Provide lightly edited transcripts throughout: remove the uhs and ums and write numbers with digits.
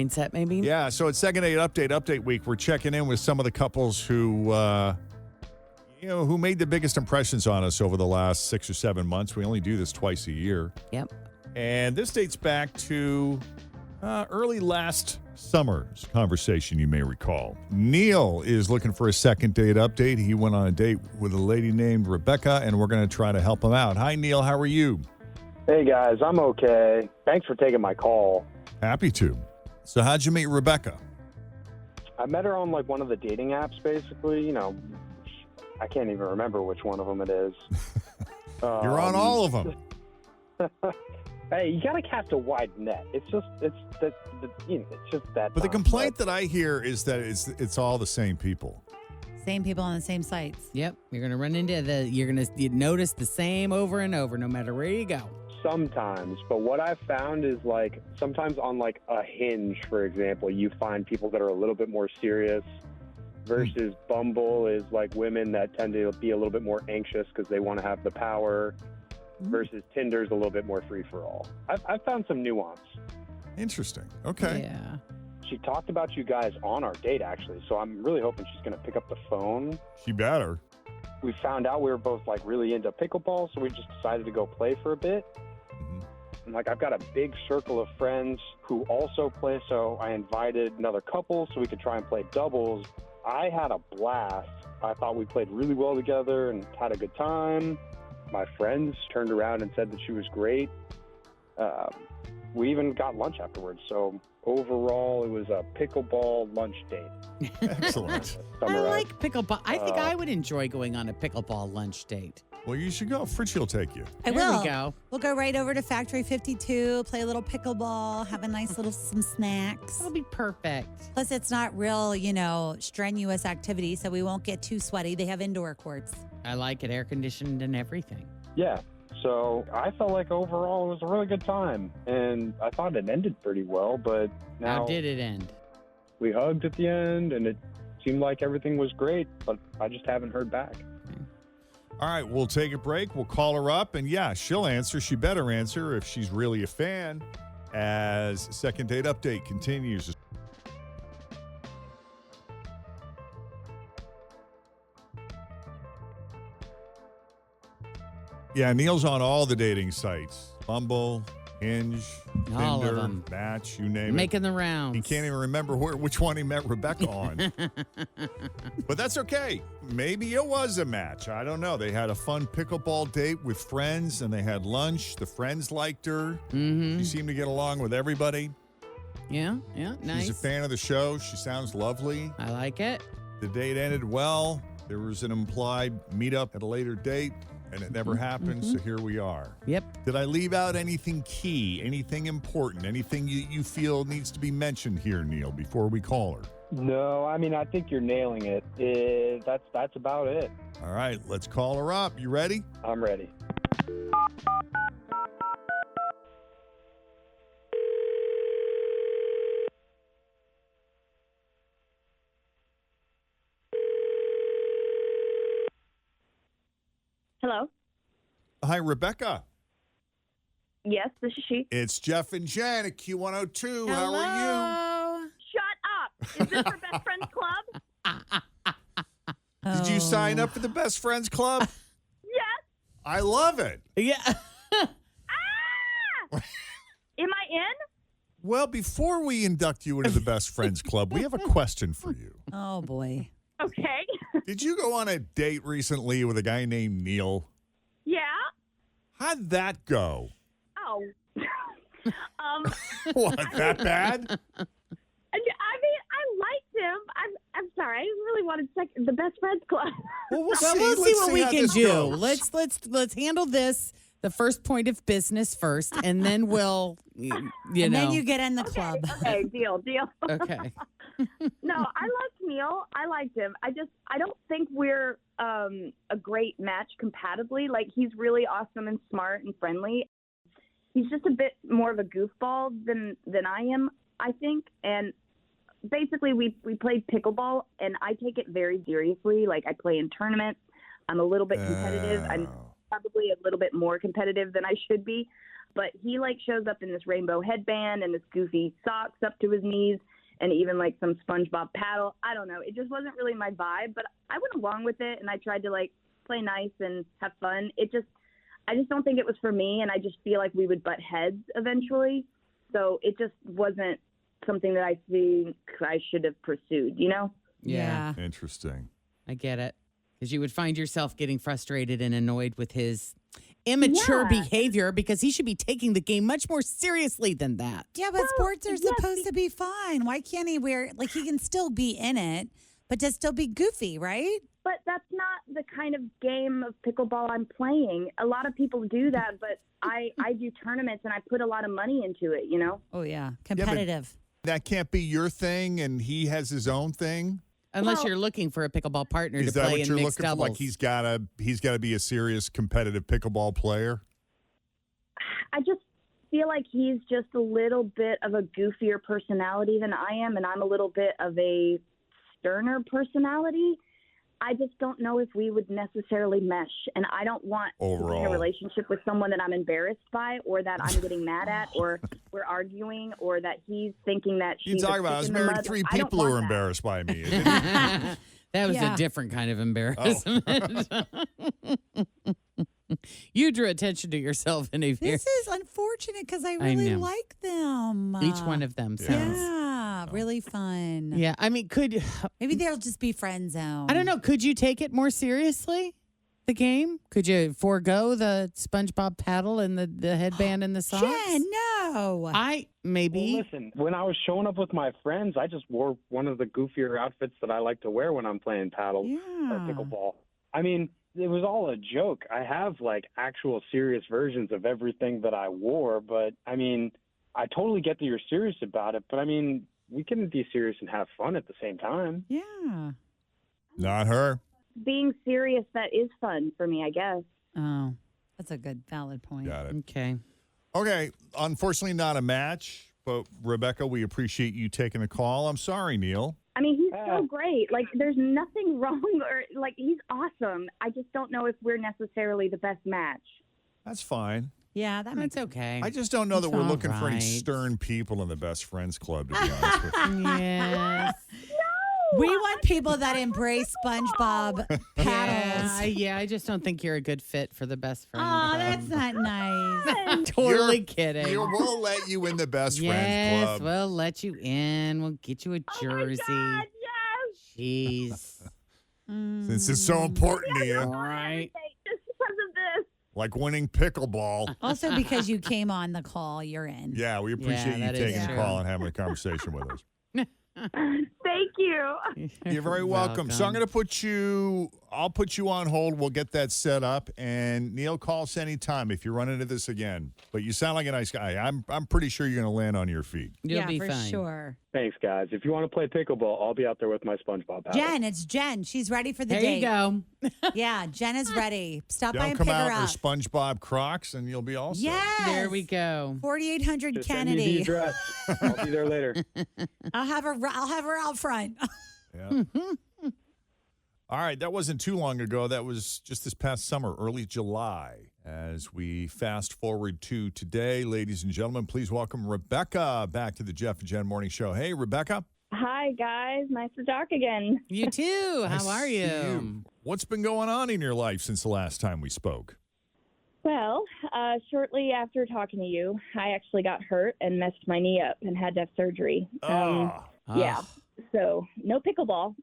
mindset, maybe. Yeah, so it's Second Date Update Week. We're checking in with some of the couples who, who made the biggest impressions on us over the last 6 or 7 months. We only do this twice a year. Yep. And this dates back to early last summer's conversation, you may recall. Neil is looking for a second date update. He went on a date with a lady named Rebecca, and we're going to try to help him out. Hi, Neil. How are you? Hey, guys. I'm okay. Thanks for taking my call. Happy to. So how'd you meet Rebecca? I met her on, one of the dating apps, basically. I can't even remember which one of them it is. You're on all of them. Hey, you got to cast a wide net. It's just that. But the complaint that I hear is that it's all the same people. Same people on the same sites. Yep. You're going to run into you notice the same over and over, no matter where you go. Sometimes, but what I've found is sometimes on a Hinge, for example, you find people that are a little bit more serious versus Bumble is women that tend to be a little bit more anxious because they want to have the power versus Tinder's a little bit more free for all. I've found some nuance. Interesting. Okay. Yeah. She talked about you guys on our date, actually, so I'm really hoping she's going to pick up the phone. She better. We found out we were both really into pickleball, so we just decided to go play for a bit. And I've got a big circle of friends who also play, so I invited another couple so we could try and play doubles. I had a blast. I thought we played really well together and had a good time. My friends turned around and said that she was great. We even got lunch afterwards, so overall, it was a pickleball lunch date. Excellent. I like pickleball. I think I would enjoy going on a pickleball lunch date. Well, you should go. Fritchie will take you. I There will. we go. We'll go right over to Factory 52, play a little pickleball, have a nice some snacks. That'll be perfect. Plus, it's not real, strenuous activity, so we won't get too sweaty. They have indoor courts. I like it, air conditioned and everything. Yeah, so I felt like overall it was a really good time, and I thought it ended pretty well, but now How did it end? we hugged at the end, and it seemed like everything was great, but I just haven't heard back. All right, we'll take a break. We'll call her up, and yeah, she'll answer. She better answer if she's really a fan as Second Date Update continues. Yeah, Neil's on all the dating sites. Bumble, Hinge, All of Tinder, them. Match, you name it. Making the rounds. He can't even remember which one he met Rebecca on. But that's okay. Maybe it was a match. I don't know. They had a fun pickleball date with friends, and they had lunch. The friends liked her. Mm-hmm. She seemed to get along with everybody. Yeah, nice. She's a fan of the show. She sounds lovely. I like it. The date ended well. There was an implied meetup at a later date, and it never happened, so here we are. Yep. Did I leave out anything key, anything important, anything you feel needs to be mentioned here, Neil, before we call her? No, I think you're nailing it. That's about it. All right, let's call her up. You ready? I'm ready. Hello? Hi, Rebecca. Yes, this is she. It's Jeff and Jenn at Q102. How are Shut up. Is this for Best Friends Club? you? Did you sign up for the Best Friends Club? Yes. I love it. Yeah. Ah! Am I in? Well, before we induct you into the Best Friends Club, we have a question for you. Oh, boy. Okay. Did you go on a date recently with a guy named Neil? Yeah. How'd that go? Oh. What, that bad? I liked him. I'm sorry. I really wanted the Best Friends Club. Well, we'll Well, see. we'll see Let's what we how can this do. goes. Let's handle this. The first point of business first, and then we'll, And then you get in the club. Okay, deal. Okay. No, I liked Neil. I liked him. I don't think we're a great match compatibly. He's really awesome and smart and friendly. He's just a bit more of a goofball than I am, I think. And basically, we played pickleball, and I take it very seriously. I play in tournaments. I'm a little bit competitive. probably a little bit more competitive than I should be. But he like shows up in this rainbow headband and this goofy socks up to his knees and even like some SpongeBob paddle. I don't know. It just wasn't really my vibe, but I went along with it and I tried to like play nice and have fun. I just don't think it was for me, and I just feel like we would butt heads eventually. So it just wasn't something that I think I should have pursued, you know? Yeah. Interesting. I get it. Because you would find yourself getting frustrated and annoyed with his immature behavior because he should be taking the game much more seriously than that. Yeah, but sports are supposed to be fun. Why can't he he can still be in it, but just still be goofy, right? But that's not the kind of game of pickleball I'm playing. A lot of people do that, but I do tournaments and I put a lot of money into it, you know? Oh, yeah. Competitive. That can't be your thing, and he has his own thing? Unless you're looking for a pickleball partner Is to that play what in you're mixed looking for? doubles. Like he's gotta be a serious competitive pickleball player? I just feel like he's just a little bit of a goofier personality than I am, and I'm a little bit of a sterner personality. I just don't know if we would necessarily mesh, and I don't want to be in Overall. a relationship with someone that I'm embarrassed by, or that I'm getting mad at, or we're arguing, or that he's thinking that You she's a talk about I stick was in the married to mud. three I don't people who want were that. embarrassed by me. That was Yeah. a different kind of embarrassment. You drew attention to yourself in a very, This is unfortunate because I really know. like them. each one of them. Sounds, Yeah, really fun. yeah. I mean, Maybe they'll just be friend zone. I don't know. Could you take it more seriously? The game? Could you forego the SpongeBob paddle and the headband and the socks? Jen, no. Maybe. Well, listen, when I was showing up with my friends, I just wore one of the goofier outfits that I like to wear when I'm playing paddle or Yeah. pickleball. I mean, it was all a joke. I have like actual serious versions of everything that I wore, but I mean, I totally get that you're serious about it, but I mean, we can be serious and have fun at the same time. Yeah. Not her. Being serious, that is fun for me, I guess. Oh, that's a good, valid point. Got it. Okay. Okay. Unfortunately, not a match, but Rebecca, we appreciate you taking the call. I'm sorry, Neil. I mean, he's so great. Like, there's nothing wrong, or like, he's awesome. I just don't know if we're necessarily the best match. That's fine. Yeah, that makes That's okay. I just don't know that It's we're all looking for any right. stern people in the Best Friends Club, to be honest with you. Yes. We want people that embrace SpongeBob paddles. Yeah, I just don't think you're a good fit for the best friend. Oh, that's not nice. totally You're- kidding. We'll let you in the Best Friends Yes, Club. we'll let you in. We'll get you a jersey. Oh my God, yes! Jeez. Since it's so important to All you, right. Just because of this. like winning pickleball. Also, because you came on the call, you're in. Yeah, we appreciate you that is taking the true. call and having a conversation with us. Thank you. You're very welcome. So I'm going to I'll put you on hold. We'll get that set up. And Neil, call us anytime if you run into this again. But you sound like a nice guy. I'm pretty sure you're going to land on your feet. You'll be for fine. sure. Thanks, guys. If you want to play pickleball, I'll be out there with my SpongeBob paddle. Jen, it's Jen. She's ready for the There date. you go. Yeah, Jen is ready. Stop by Don't and come pick out her in up. SpongeBob Crocs and you'll be all set. Yes. There we go. 4800 Just send me the Kennedy. address. I'll be there later. I'll have her out front. Yeah. All right, that wasn't too long ago. That was just this past summer, early July. As we fast forward to today, ladies and gentlemen, please welcome Rebecca back to the Jeff and Jen Morning Show. Hey, Rebecca. Hi, guys. Nice to talk again. You too. Nice How are to see you? What's been going on in your life since the last time we spoke? Well, shortly after talking to you, I actually got hurt and messed my knee up and had to have surgery. Yeah. Ugh. So, no pickleball.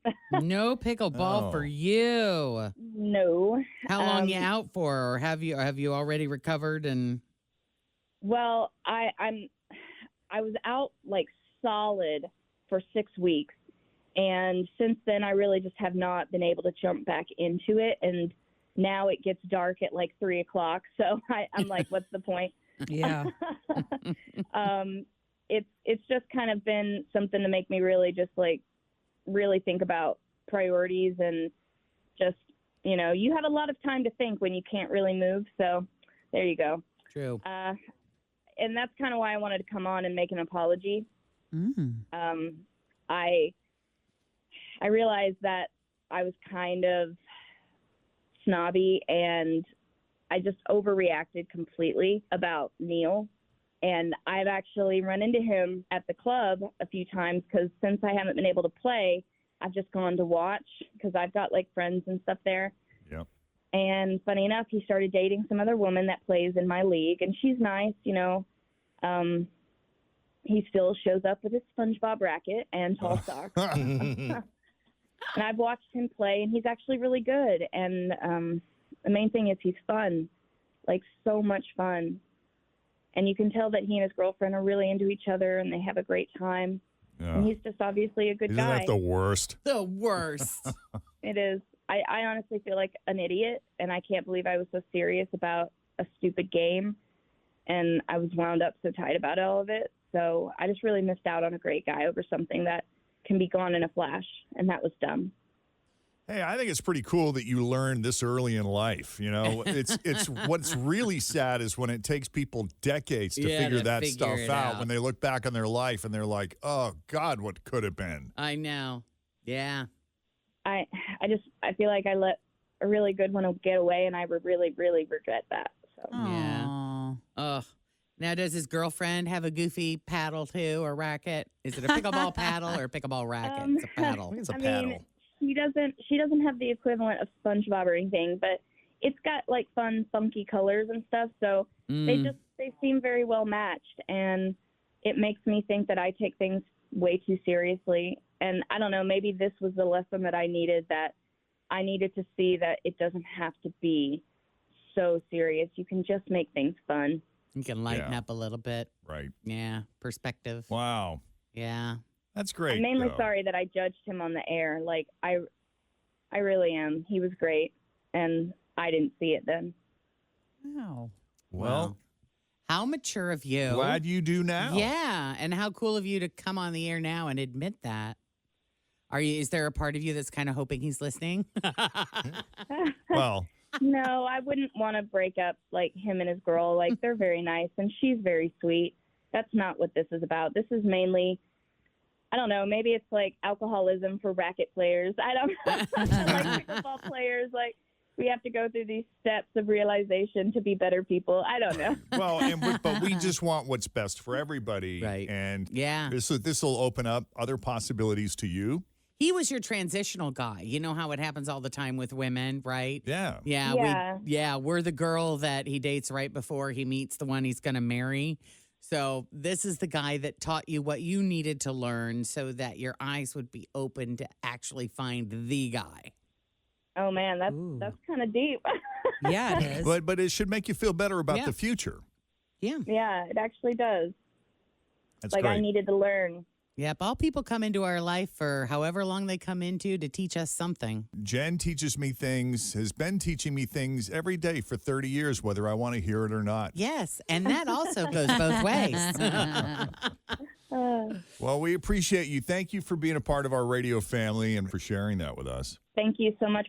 No pickleball Oh. for you. No. How long you out for, or have you already recovered? And Well, I was out like solid for 6 weeks, and since then I really just have not been able to jump back into it. And now it gets dark at like 3:00, so I'm like, what's the point? Yeah. It's just kind of been something to make me really just like really think about priorities, and just, you have a lot of time to think when you can't really move. So there you go. true. And that's kind of why I wanted to come on and make an apology. I realized that I was kind of snobby and I just overreacted completely about Neil. And I've actually run into him at the club a few times because since I haven't been able to play, I've just gone to watch because I've got like friends and stuff there. Yep. And funny enough, he started dating some other woman that plays in my league, and she's nice, you know. He still shows up with his SpongeBob racket and tall socks. And I've watched him play, and he's actually really good. And the main thing is he's fun, like so much fun. And you can tell that he and his girlfriend are really into each other, and they have a great time. Yeah. And he's just obviously a good Isn't guy. that the worst? The worst. It is. I honestly feel like an idiot, and I can't believe I was so serious about a stupid game, and I was wound up so tight about all of it. So I just really missed out on a great guy over something that can be gone in a flash, and that was dumb. Hey, I think it's pretty cool that you learned this early in life. You know, it's what's really sad is when it takes people decades to figure that stuff out. When they look back on their life and they're like, "Oh God, what could have been?" I know. Yeah. I feel like I let a really good one get away, and I would really, really regret that. So. Yeah. Aw. Ugh. Now, does his girlfriend have a goofy paddle too, or racket? Is it a pickleball paddle or a pickleball racket? It's a paddle. It's a I paddle. mean, she doesn't have the equivalent of SpongeBob or anything, but it's got like fun, funky colors and stuff. So they seem very well matched, and it makes me think that I take things way too seriously. And I don't know, maybe this was the lesson that I needed to see that it doesn't have to be so serious. You can just make things fun. You can lighten up a little bit. Right. Yeah. Perspective. Wow. Yeah. That's great. I'm mainly though. sorry that I judged him on the air. Like, I really am. He was great, and I didn't see it then. Wow. Well, How mature of you. glad you do now. Yeah. And how cool of you to come on the air now and admit that. Is there a part of you that's kind of hoping he's listening? Well, No, I wouldn't want to break up like him and his girl. Like, they're very nice, and she's very sweet. That's not what this is about. This is mainly, I don't know, maybe it's like alcoholism for racket players. I don't know. Like pickleball players, like we have to go through these steps of realization to be better people. I don't know. well, but we just want what's best for everybody. Right. And Yeah. this will open up other possibilities to you. He was your transitional guy. You know how it happens all the time with women, right? Yeah. Yeah. We're the girl that he dates right before he meets the one he's going to marry. So this is the guy that taught you what you needed to learn so that your eyes would be open to actually find the guy. Oh man, that's kind of deep. Yeah, it is. But it should make you feel better about the future. Yeah. Yeah, it actually does. That's Like great. I needed to learn. Yep. All people come into our life for however long they come into to teach us something. Jen teaches me things, has been teaching me things every day for 30 years, whether I want to hear it or not. Yes. And that also goes both ways. Well, we appreciate you. Thank you for being a part of our radio family and for sharing that with us. Thank you so much